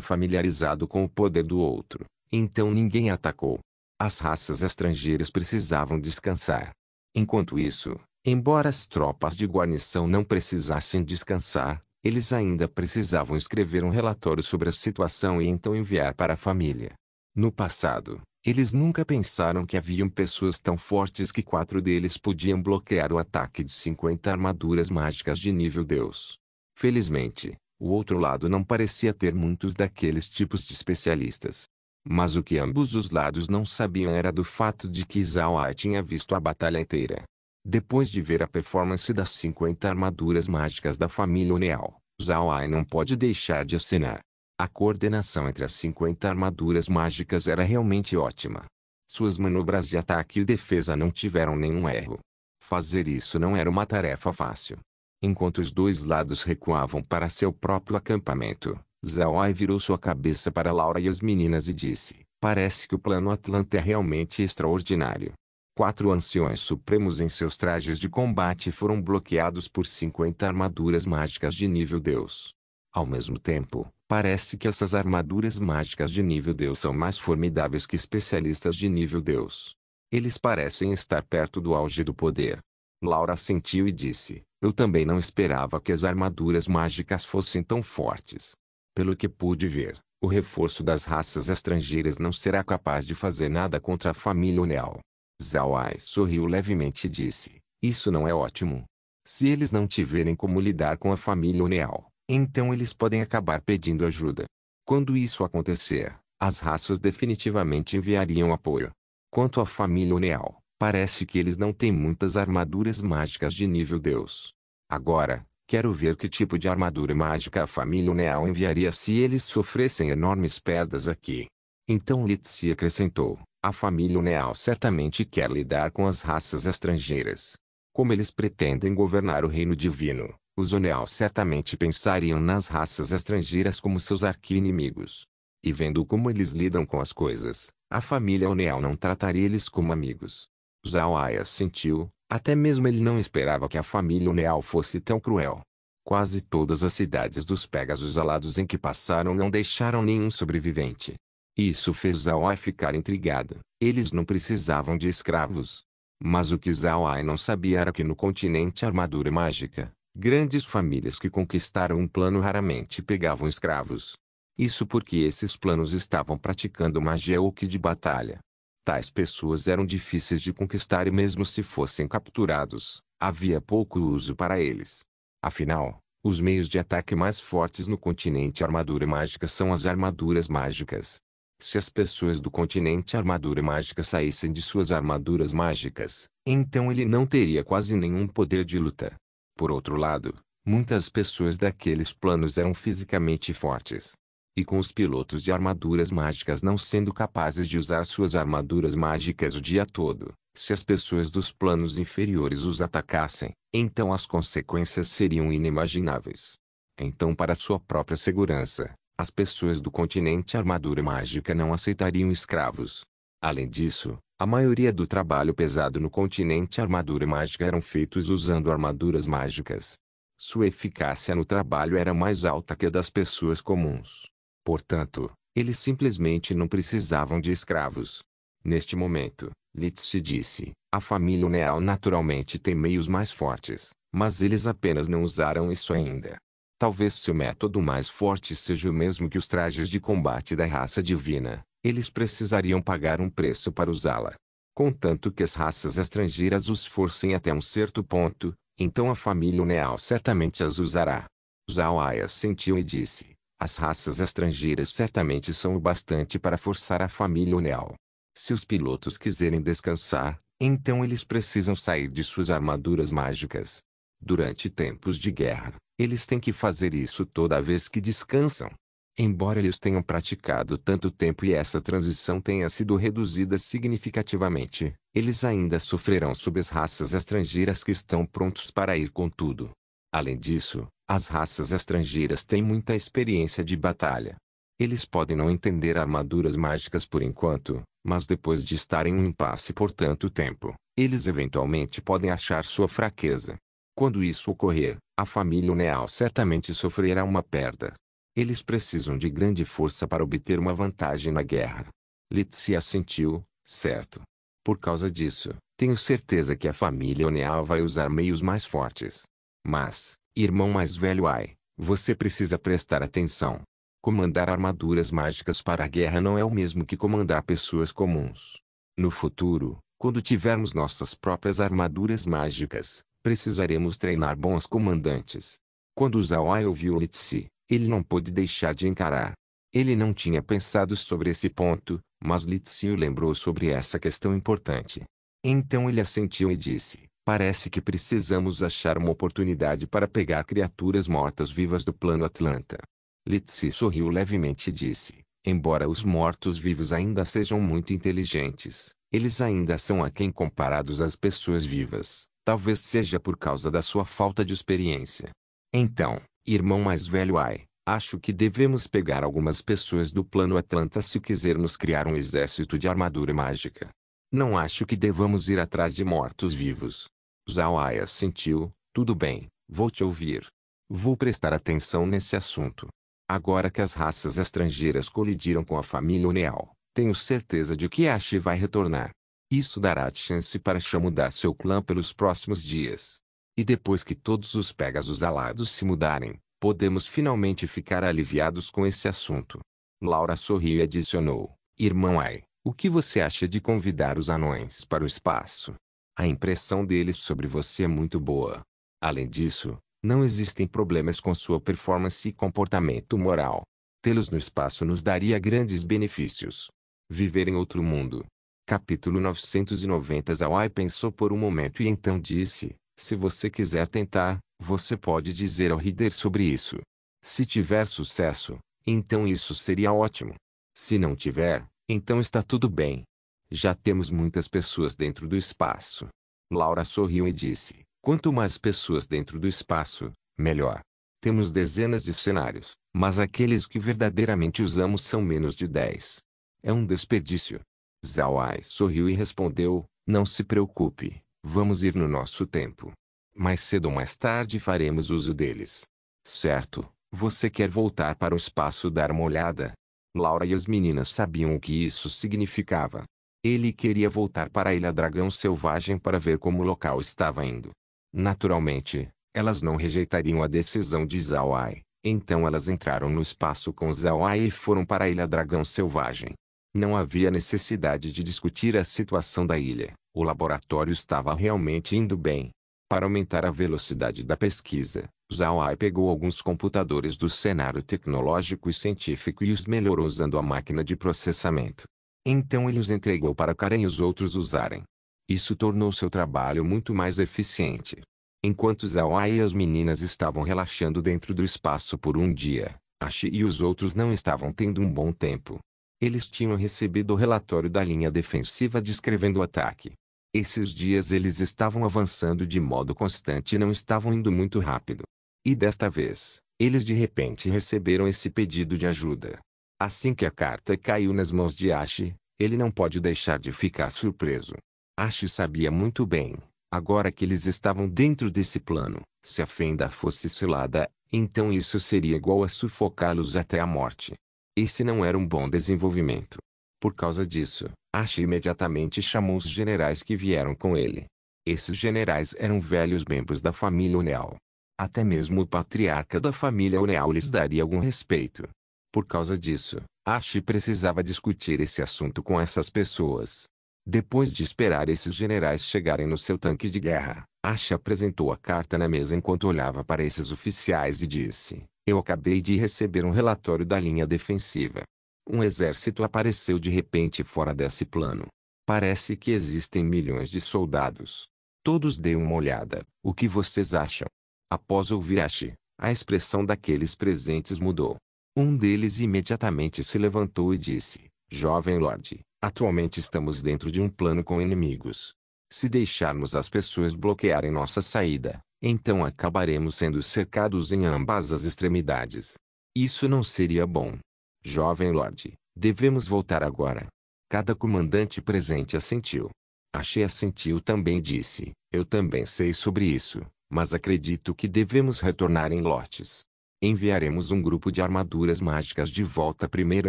familiarizado com o poder do outro, então ninguém atacou. As raças estrangeiras precisavam descansar. Enquanto isso, embora as tropas de guarnição não precisassem descansar, eles ainda precisavam escrever um relatório sobre a situação e então enviar para a família. No passado, eles nunca pensaram que haviam pessoas tão fortes que 4 deles podiam bloquear o ataque de 50 armaduras mágicas de nível Deus. Felizmente, o outro lado não parecia ter muitos daqueles tipos de especialistas. Mas o que ambos os lados não sabiam era do fato de que Zhao Ai tinha visto a batalha inteira. Depois de ver a performance das 50 armaduras mágicas da família Oneal, Zhao Ai não pode deixar de acenar. A coordenação entre as 50 armaduras mágicas era realmente ótima. Suas manobras de ataque e defesa não tiveram nenhum erro. Fazer isso não era uma tarefa fácil. Enquanto os dois lados recuavam para seu próprio acampamento, Zhao Ai virou sua cabeça para Laura e as meninas e disse: "Parece que o plano Atlante é realmente extraordinário." 4 anciões supremos em seus trajes de combate foram bloqueados por 50 armaduras mágicas de nível Deus. Ao mesmo tempo, parece que essas armaduras mágicas de nível Deus são mais formidáveis que especialistas de nível Deus. Eles parecem estar perto do auge do poder. Laura assentiu e disse: "Eu também não esperava que as armaduras mágicas fossem tão fortes. Pelo que pude ver, o reforço das raças estrangeiras não será capaz de fazer nada contra a família Oneal." Zhao Ai sorriu levemente e disse: "Isso não é ótimo. Se eles não tiverem como lidar com a família Oneal, então eles podem acabar pedindo ajuda. Quando isso acontecer, as raças definitivamente enviariam apoio. Quanto à família Oneal, parece que eles não têm muitas armaduras mágicas de nível Deus. Agora, quero ver que tipo de armadura mágica a família Oneal enviaria se eles sofressem enormes perdas aqui." Então Litsi acrescentou: "A família Oneal certamente quer lidar com as raças estrangeiras. Como eles pretendem governar o reino divino, os Oneal certamente pensariam nas raças estrangeiras como seus arqui-inimigos. E vendo como eles lidam com as coisas, a família Oneal não trataria eles como amigos." Zhao Ai assentiu, até mesmo ele não esperava que a família Oneal fosse tão cruel. Quase todas as cidades dos Pégasos alados em que passaram não deixaram nenhum sobrevivente. Isso fez Zhao Ai ficar intrigado. Eles não precisavam de escravos. Mas o que Zhao Ai não sabia era que no continente Armadura Mágica, grandes famílias que conquistaram um plano raramente pegavam escravos. Isso porque esses planos estavam praticando magia ou que de batalha. Tais pessoas eram difíceis de conquistar e mesmo se fossem capturados, havia pouco uso para eles. Afinal, os meios de ataque mais fortes no continente Armadura Mágica são as armaduras mágicas. Se as pessoas do continente Armadura Mágica saíssem de suas armaduras mágicas, então ele não teria quase nenhum poder de luta. Por outro lado, muitas pessoas daqueles planos eram fisicamente fortes. E com os pilotos de armaduras mágicas não sendo capazes de usar suas armaduras mágicas o dia todo, se as pessoas dos planos inferiores os atacassem, então as consequências seriam inimagináveis. Então, para sua própria segurança, as pessoas do continente Armadura Mágica não aceitariam escravos. Além disso, a maioria do trabalho pesado no continente Armadura Mágica eram feitos usando armaduras mágicas. Sua eficácia no trabalho era mais alta que a das pessoas comuns. Portanto, eles simplesmente não precisavam de escravos. Neste momento, Litsi disse: "A família Oneal naturalmente tem meios mais fortes, mas eles apenas não usaram isso ainda. Talvez seu método mais forte seja o mesmo que os trajes de combate da raça divina. Eles precisariam pagar um preço para usá-la. Contanto que as raças estrangeiras os forcem até um certo ponto, então a família Oneal certamente as usará." Zhao Ai assentiu e disse: "As raças estrangeiras certamente são o bastante para forçar a família Oneal. Se os pilotos quiserem descansar, então eles precisam sair de suas armaduras mágicas. Durante tempos de guerra, eles têm que fazer isso toda vez que descansam. Embora eles tenham praticado tanto tempo e essa transição tenha sido reduzida significativamente, eles ainda sofrerão sob as raças estrangeiras que estão prontos para ir com tudo. Além disso, as raças estrangeiras têm muita experiência de batalha. Eles podem não entender armaduras mágicas por enquanto, mas depois de estarem em um impasse por tanto tempo, eles eventualmente podem achar sua fraqueza. Quando isso ocorrer, a família Uneal certamente sofrerá uma perda. Eles precisam de grande força para obter uma vantagem na guerra. Lizzie assentiu, certo. Por causa disso, tenho certeza que a família Uneal vai usar meios mais fortes. Mas, irmão mais velho Ai, você precisa prestar atenção. Comandar armaduras mágicas para a guerra não é o mesmo que comandar pessoas comuns. No futuro, quando tivermos nossas próprias armaduras mágicas, precisaremos treinar bons comandantes. Quando Zawai ouviu Lizzie, ele não pôde deixar de encarar. Ele não tinha pensado sobre esse ponto, mas Lizzie o lembrou sobre essa questão importante. Então ele assentiu e disse, parece que precisamos achar uma oportunidade para pegar criaturas mortas-vivas do plano Atlanta. Lizzie sorriu levemente e disse, embora os mortos-vivos ainda sejam muito inteligentes, eles ainda são aquém comparados às pessoas vivas, talvez seja por causa da sua falta de experiência. Então, irmão mais velho Ai, acho que devemos pegar algumas pessoas do plano Atlanta se quisermos criar um exército de armadura mágica. Não acho que devamos ir atrás de mortos-vivos. Zawai assentiu, tudo bem, vou te ouvir. Vou prestar atenção nesse assunto. Agora que as raças estrangeiras colidiram com a família Uneal, tenho certeza de que Ashi vai retornar. Isso dará chance para Sha mudar seu clã pelos próximos dias. E depois que todos os Pegasus alados se mudarem, podemos finalmente ficar aliviados com esse assunto. Laura sorriu e adicionou, irmão Ai, o que você acha de convidar os anões para o espaço? A impressão deles sobre você é muito boa. Além disso, não existem problemas com sua performance e comportamento moral. Tê-los no espaço nos daria grandes benefícios. Viver em outro mundo. Capítulo 990. Zawai pensou por um momento e então disse, se você quiser tentar, você pode dizer ao líder sobre isso. Se tiver sucesso, então isso seria ótimo. Se não tiver, então está tudo bem. Já temos muitas pessoas dentro do espaço. Laura sorriu e disse, quanto mais pessoas dentro do espaço, melhor. Temos dezenas de cenários, mas aqueles que verdadeiramente usamos são menos de 10. É um desperdício. Zawai sorriu e respondeu, não se preocupe, vamos ir no nosso tempo. Mais cedo ou mais tarde faremos uso deles. Certo, você quer voltar para o espaço dar uma olhada? Laura e as meninas sabiam o que isso significava. Ele queria voltar para a Ilha Dragão Selvagem para ver como o local estava indo. Naturalmente, elas não rejeitariam a decisão de Zawai, então elas entraram no espaço com Zawai e foram para a Ilha Dragão Selvagem. Não havia necessidade de discutir a situação da ilha, o laboratório estava realmente indo bem. Para aumentar a velocidade da pesquisa, Zawai pegou alguns computadores do cenário tecnológico e científico e os melhorou usando a máquina de processamento. Então ele os entregou para Karen e os outros usarem. Isso tornou seu trabalho muito mais eficiente. Enquanto Zawai e as meninas estavam relaxando dentro do espaço por um dia, Ashi e os outros não estavam tendo um bom tempo. Eles tinham recebido o relatório da linha defensiva descrevendo o ataque. Esses dias eles estavam avançando de modo constante e não estavam indo muito rápido. E desta vez, eles de repente receberam esse pedido de ajuda. Assim que a carta caiu nas mãos de Ashi, ele não pode deixar de ficar surpreso. Ashi sabia muito bem, agora que eles estavam dentro desse plano, se a fenda fosse selada, então isso seria igual a sufocá-los até a morte. Esse não era um bom desenvolvimento. Por causa disso, Ashi imediatamente chamou os generais que vieram com ele. Esses generais eram velhos membros da família Uneal. Até mesmo o patriarca da família Uneal lhes daria algum respeito. Por causa disso, Ashi precisava discutir esse assunto com essas pessoas. Depois de esperar esses generais chegarem no seu tanque de guerra, Ashi apresentou a carta na mesa enquanto olhava para esses oficiais e disse, eu acabei de receber um relatório da linha defensiva. Um exército apareceu de repente fora desse plano. Parece que existem milhões de soldados. Todos deem uma olhada, o que vocês acham? Após ouvir Ashi, a expressão daqueles presentes mudou. Um deles imediatamente se levantou e disse, Jovem Lorde, atualmente estamos dentro de um plano com inimigos. Se deixarmos as pessoas bloquearem nossa saída, então acabaremos sendo cercados em ambas as extremidades. Isso não seria bom. Jovem Lorde, devemos voltar agora. Cada comandante presente assentiu. Ashi assentiu também e disse, eu também sei sobre isso, mas acredito que devemos retornar em lotes. Enviaremos um grupo de armaduras mágicas de volta primeiro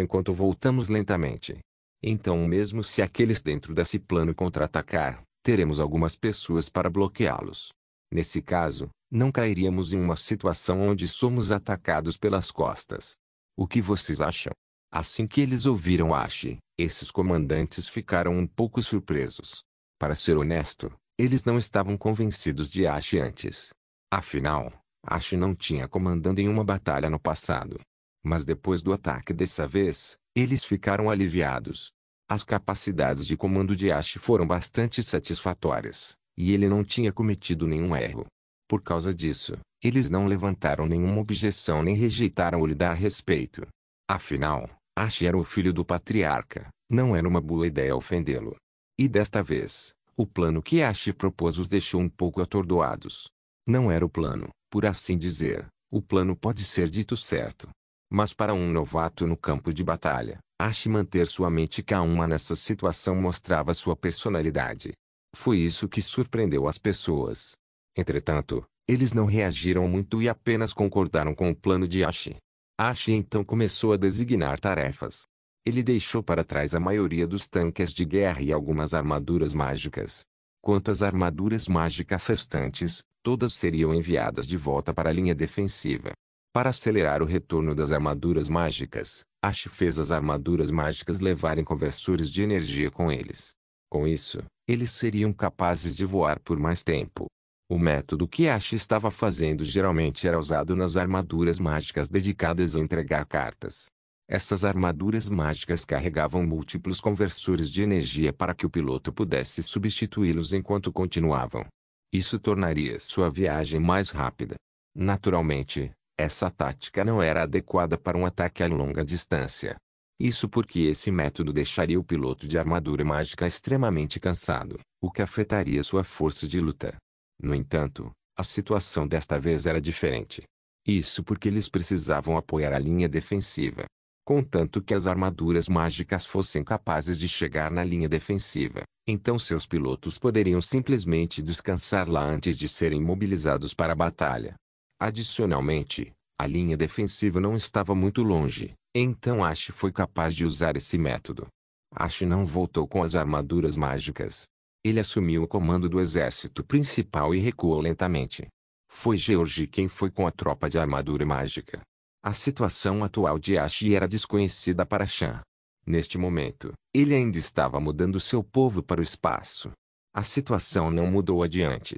enquanto voltamos lentamente. Então mesmo se aqueles dentro desse plano contra-atacar, teremos algumas pessoas para bloqueá-los. Nesse caso, não cairíamos em uma situação onde somos atacados pelas costas. O que vocês acham? Assim que eles ouviram Ashi, esses comandantes ficaram um pouco surpresos. Para ser honesto, eles não estavam convencidos de Ashi antes. Afinal, Ashi não tinha comandado em uma batalha no passado. Mas depois do ataque dessa vez, eles ficaram aliviados. As capacidades de comando de Ashi foram bastante satisfatórias, e ele não tinha cometido nenhum erro. Por causa disso, eles não levantaram nenhuma objeção nem rejeitaram lhe dar respeito. Afinal, Ashi era o filho do patriarca, não era uma boa ideia ofendê-lo. E desta vez, o plano que Ashi propôs os deixou um pouco atordoados. Não era o plano, por assim dizer, o plano pode ser dito certo. Mas para um novato no campo de batalha, Ashi manter sua mente calma nessa situação mostrava sua personalidade. Foi isso que surpreendeu as pessoas. Entretanto, eles não reagiram muito e apenas concordaram com o plano de Ashi. Ashi então começou a designar tarefas. Ele deixou para trás a maioria dos tanques de guerra e algumas armaduras mágicas. Quanto às armaduras mágicas restantes, todas seriam enviadas de volta para a linha defensiva. Para acelerar o retorno das armaduras mágicas, Ashi fez as armaduras mágicas levarem conversores de energia com eles. Com isso, eles seriam capazes de voar por mais tempo. O método que Ashi estava fazendo geralmente era usado nas armaduras mágicas dedicadas a entregar cartas. Essas armaduras mágicas carregavam múltiplos conversores de energia para que o piloto pudesse substituí-los enquanto continuavam. Isso tornaria sua viagem mais rápida. Naturalmente, essa tática não era adequada para um ataque a longa distância. Isso porque esse método deixaria o piloto de armadura mágica extremamente cansado, o que afetaria sua força de luta. No entanto, a situação desta vez era diferente. Isso porque eles precisavam apoiar a linha defensiva. Contanto que as armaduras mágicas fossem capazes de chegar na linha defensiva, então seus pilotos poderiam simplesmente descansar lá antes de serem mobilizados para a batalha. Adicionalmente, a linha defensiva não estava muito longe, então Ashi foi capaz de usar esse método. Ashi não voltou com as armaduras mágicas. Ele assumiu o comando do exército principal e recuou lentamente. Foi George quem foi com a tropa de armadura mágica. A situação atual de Ashi era desconhecida para Shan. Neste momento, ele ainda estava mudando seu povo para o espaço. A situação não mudou adiante.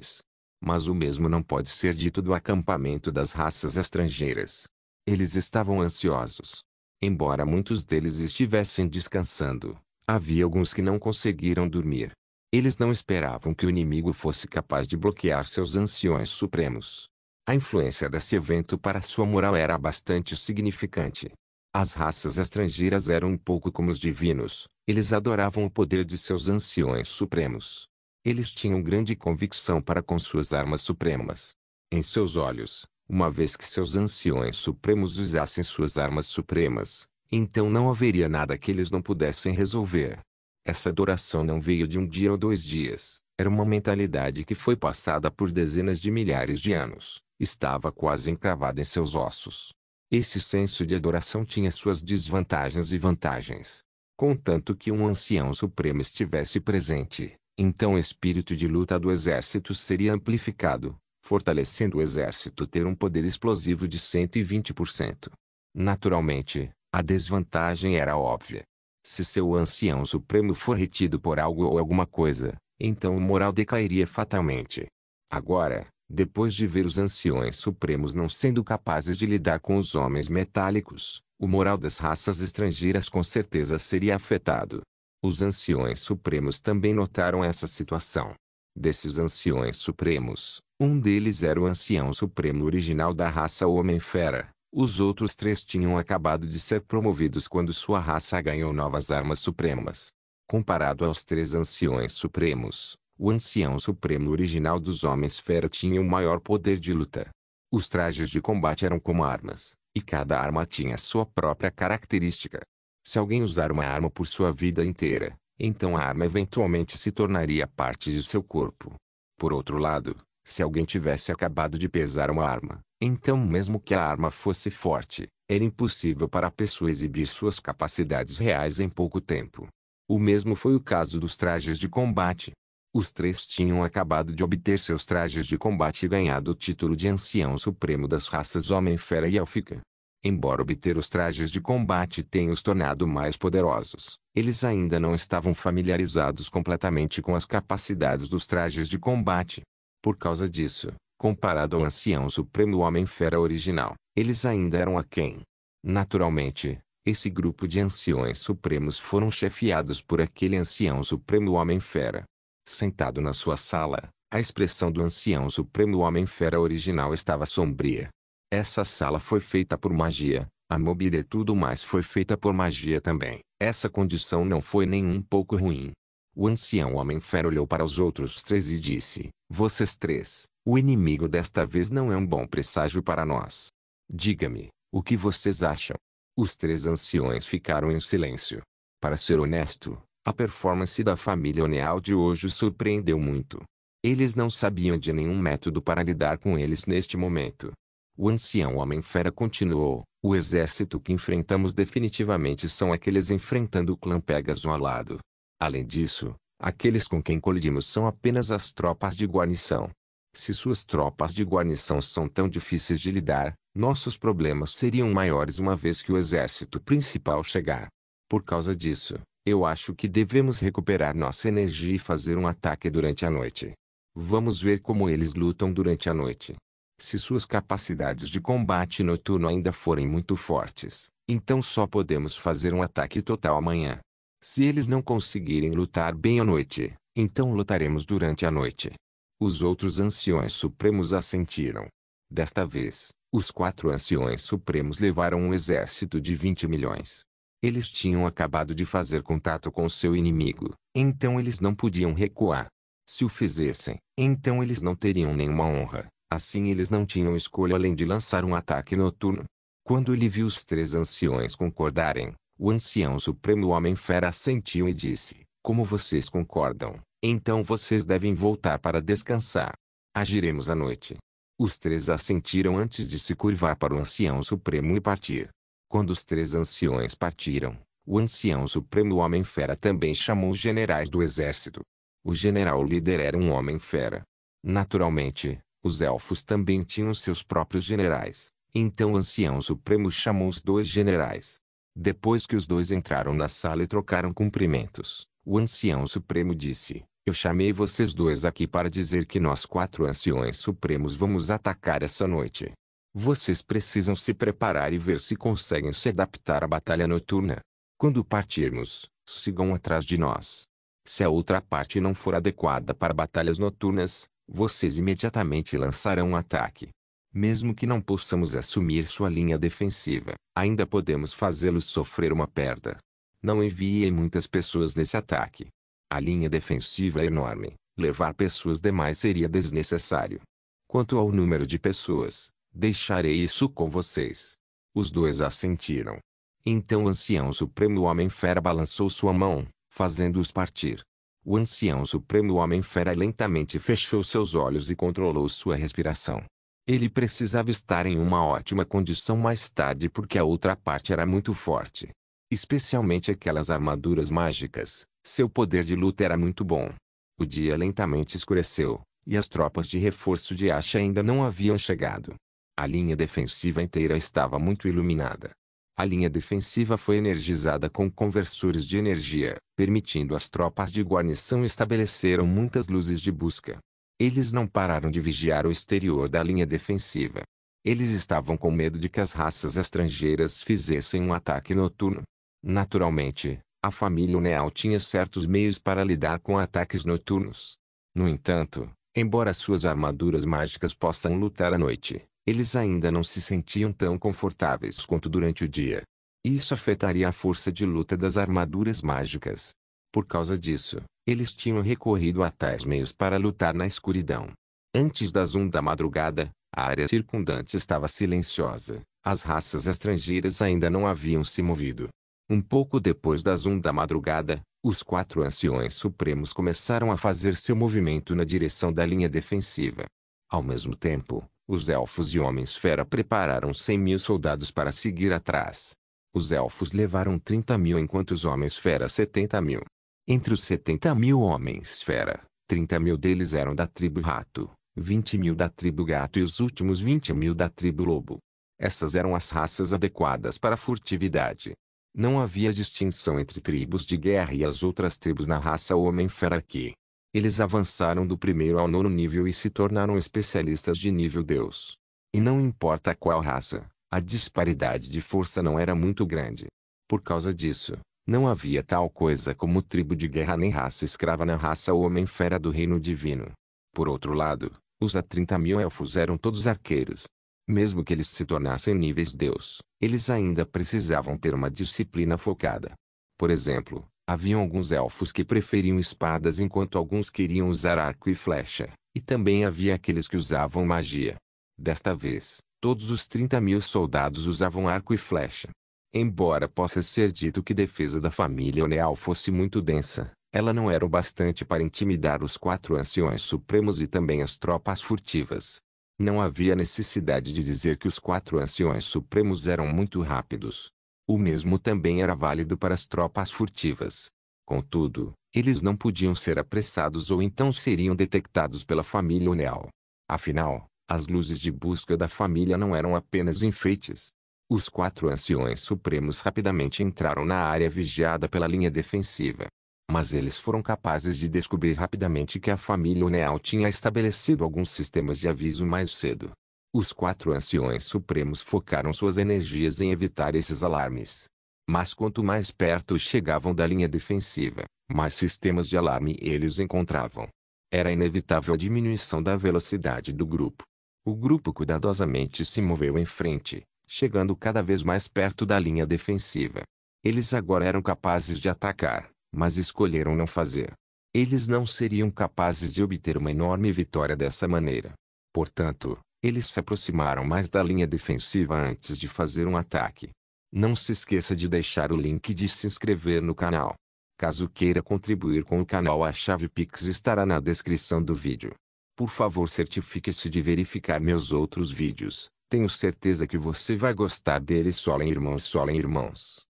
Mas o mesmo não pode ser dito do acampamento das raças estrangeiras. Eles estavam ansiosos. Embora muitos deles estivessem descansando, havia alguns que não conseguiram dormir. Eles não esperavam que o inimigo fosse capaz de bloquear seus anciões supremos. A influência desse evento para sua moral era bastante significante. As raças estrangeiras eram um pouco como os divinos, eles adoravam o poder de seus anciões supremos. Eles tinham grande convicção para com suas armas supremas. Em seus olhos, uma vez que seus anciões supremos usassem suas armas supremas, então não haveria nada que eles não pudessem resolver. Essa adoração não veio de um dia ou 2 dias, era uma mentalidade que foi passada por dezenas de milhares de anos, estava quase encravada em seus ossos. Esse senso de adoração tinha suas desvantagens e vantagens. Contanto que um ancião supremo estivesse presente, então o espírito de luta do exército seria amplificado, fortalecendo o exército ter um poder explosivo de 120%. Naturalmente, a desvantagem era óbvia. Se seu ancião supremo for retido por algo ou alguma coisa, então o moral decairia fatalmente. Agora, depois de ver os anciões supremos não sendo capazes de lidar com os homens metálicos, o moral das raças estrangeiras com certeza seria afetado. Os anciões supremos também notaram essa situação. Desses anciões supremos, um deles era o ancião supremo original da raça Homem-Fera. Os outros 3 tinham acabado de ser promovidos quando sua raça ganhou novas armas supremas. Comparado aos 3 anciões supremos, o ancião supremo original dos Homens-Fera tinha um maior poder de luta. Os trajes de combate eram como armas, E cada arma tinha sua própria característica. Se alguém usar uma arma por sua vida inteira, então a arma eventualmente se tornaria parte de seu corpo. Por outro lado, se alguém tivesse acabado de pesar uma arma, então mesmo que a arma fosse forte, era impossível para a pessoa exibir suas capacidades reais em pouco tempo. O mesmo foi o caso dos trajes de combate. Os três tinham acabado de obter seus trajes de combate e ganhado o título de Ancião Supremo das raças Homem-Fera e Élfica. Embora obter os trajes de combate tenha os tornado mais poderosos, eles ainda não estavam familiarizados completamente com as capacidades dos trajes de combate. Por causa disso, comparado ao Ancião Supremo Homem-Fera original, eles ainda eram aquém. Naturalmente, esse grupo de Anciões Supremos foram chefiados por aquele Ancião Supremo Homem-Fera. Sentado na sua sala, a expressão do Ancião Supremo Homem-Fera original estava sombria. Essa sala foi feita por magia, a mobília e tudo mais foi feita por magia também. Essa condição não foi nem um pouco ruim. O Ancião Homem-Fera olhou para os outros três e disse: Vocês três, o inimigo desta vez não é um bom presságio para nós. Diga-me, o que vocês acham? Os três anciões ficaram em silêncio. Para ser honesto, a performance da família Oneal de hoje os surpreendeu muito. Eles não sabiam de nenhum método para lidar com eles neste momento. O Ancião Homem-Fera continuou: O exército que enfrentamos definitivamente são aqueles enfrentando o clã Pegasus ao lado. Além disso, aqueles com quem colidimos são apenas as tropas de guarnição. Se suas tropas de guarnição são tão difíceis de lidar, nossos problemas seriam maiores uma vez que o exército principal chegar. Por causa disso, eu acho que devemos recuperar nossa energia e fazer um ataque durante a noite. Vamos ver como eles lutam durante a noite. Se suas capacidades de combate noturno ainda forem muito fortes, então só podemos fazer um ataque total amanhã. Se eles não conseguirem lutar bem à noite, então lutaremos durante a noite. Os outros anciões supremos assentiram. Desta vez, os 4 anciões supremos levaram um exército de 20 milhões. Eles tinham acabado de fazer contato com seu inimigo, então eles não podiam recuar. Se o fizessem, então eles não teriam nenhuma honra. Assim eles não tinham escolha além de lançar um ataque noturno. Quando ele viu os 3 anciões concordarem, o Ancião Supremo Homem-Fera assentiu e disse: Como vocês concordam, então vocês devem voltar para descansar. Agiremos à noite. Os 3 assentiram antes de se curvar para o Ancião Supremo e partir. Quando os 3 anciões partiram, o Ancião Supremo Homem-Fera também chamou os generais do exército. O general líder era um Homem-Fera. Naturalmente, os elfos também tinham seus próprios generais, então o Ancião Supremo chamou os 2 generais. Depois que os 2 entraram na sala e trocaram cumprimentos, o Ancião Supremo disse: Eu chamei vocês 2 aqui para dizer que nós 4 anciões supremos vamos atacar essa noite. Vocês precisam se preparar e ver se conseguem se adaptar à batalha noturna. Quando partirmos, sigam atrás de nós. Se a outra parte não for adequada para batalhas noturnas, vocês imediatamente lançarão um ataque. Mesmo que não possamos assumir sua linha defensiva, ainda podemos fazê-los sofrer uma perda. Não enviem muitas pessoas nesse ataque. A linha defensiva é enorme, levar pessoas demais seria desnecessário. Quanto ao número de pessoas, deixarei isso com vocês. Os 2 assentiram. Então o Ancião Supremo Homem-Fera balançou sua mão, fazendo-os partir. O Ancião Supremo Homem-Fera lentamente fechou seus olhos e controlou sua respiração. Ele precisava estar em uma ótima condição mais tarde porque a outra parte era muito forte. Especialmente aquelas armaduras mágicas, seu poder de luta era muito bom. O dia lentamente escureceu, e as tropas de reforço de Asha ainda não haviam chegado. A linha defensiva inteira estava muito iluminada. A linha defensiva foi energizada com conversores de energia, permitindo às tropas de guarnição estabeleceram muitas luzes de busca. Eles não pararam de vigiar o exterior da linha defensiva. Eles estavam com medo de que as raças estrangeiras fizessem um ataque noturno. Naturalmente, a família Oneal tinha certos meios para lidar com ataques noturnos. No entanto, embora suas armaduras mágicas possam lutar à noite, eles ainda não se sentiam tão confortáveis quanto durante o dia. Isso afetaria a força de luta das armaduras mágicas. Por causa disso, eles tinham recorrido a tais meios para lutar na escuridão. Antes das 1 da madrugada, a área circundante estava silenciosa, As raças estrangeiras ainda não haviam se movido. Um pouco depois das 1 da madrugada, os 4 anciões supremos começaram a fazer seu movimento na direção da linha defensiva. Ao mesmo tempo, os elfos e homens-fera prepararam 100.000 soldados para seguir atrás. Os elfos levaram 30.000 enquanto os homens-fera 70.000. Entre os 70.000 homens-fera, 30.000 deles eram da tribo Rato, 20.000 da tribo Gato e os últimos 20.000 da tribo Lobo. Essas eram as raças adequadas para a furtividade. Não havia distinção entre tribos de guerra e as outras tribos na raça Homem-Fera aqui. Eles avançaram do primeiro ao 9º nível e se tornaram especialistas de nível Deus. E não importa qual raça, a disparidade de força não era muito grande. Por causa disso, não havia tal coisa como tribo de guerra nem raça escrava na raça Homem-Fera do Reino Divino. Por outro lado, os 30.000 elfos eram todos arqueiros. Mesmo que eles se tornassem níveis Deus, eles ainda precisavam ter uma disciplina focada. Por exemplo, haviam alguns elfos que preferiam espadas enquanto alguns queriam usar arco e flecha, e também havia aqueles que usavam magia. Desta vez, todos os 30.000 soldados usavam arco e flecha. Embora possa ser dito que a defesa da família Oneal fosse muito densa, ela não era o bastante para intimidar os 4 anciões supremos e também as tropas furtivas. Não havia necessidade de dizer que os 4 anciões supremos eram muito rápidos. O mesmo também era válido para as tropas furtivas. Contudo, eles não podiam ser apressados ou então seriam detectados pela família Oneal. Afinal, as luzes de busca da família não eram apenas enfeites. Os 4 anciões supremos rapidamente entraram na área vigiada pela linha defensiva. Mas eles foram capazes de descobrir rapidamente que a família Oneal tinha estabelecido alguns sistemas de aviso mais cedo. Os 4 anciões supremos focaram suas energias em evitar esses alarmes. Mas quanto mais perto chegavam da linha defensiva, mais sistemas de alarme eles encontravam. Era inevitável a diminuição da velocidade do grupo. O grupo cuidadosamente se moveu em frente, chegando cada vez mais perto da linha defensiva. Eles agora eram capazes de atacar, mas escolheram não fazer. Eles não seriam capazes de obter uma enorme vitória dessa maneira. Portanto, eles se aproximaram mais da linha defensiva antes de fazer um ataque. Não se esqueça de deixar o link de se inscrever no canal. Caso queira contribuir com o canal, a chave Pix estará na descrição do vídeo. Por favor, certifique-se de verificar meus outros vídeos. Tenho certeza que você vai gostar deles. Solem irmãos, solem irmãos.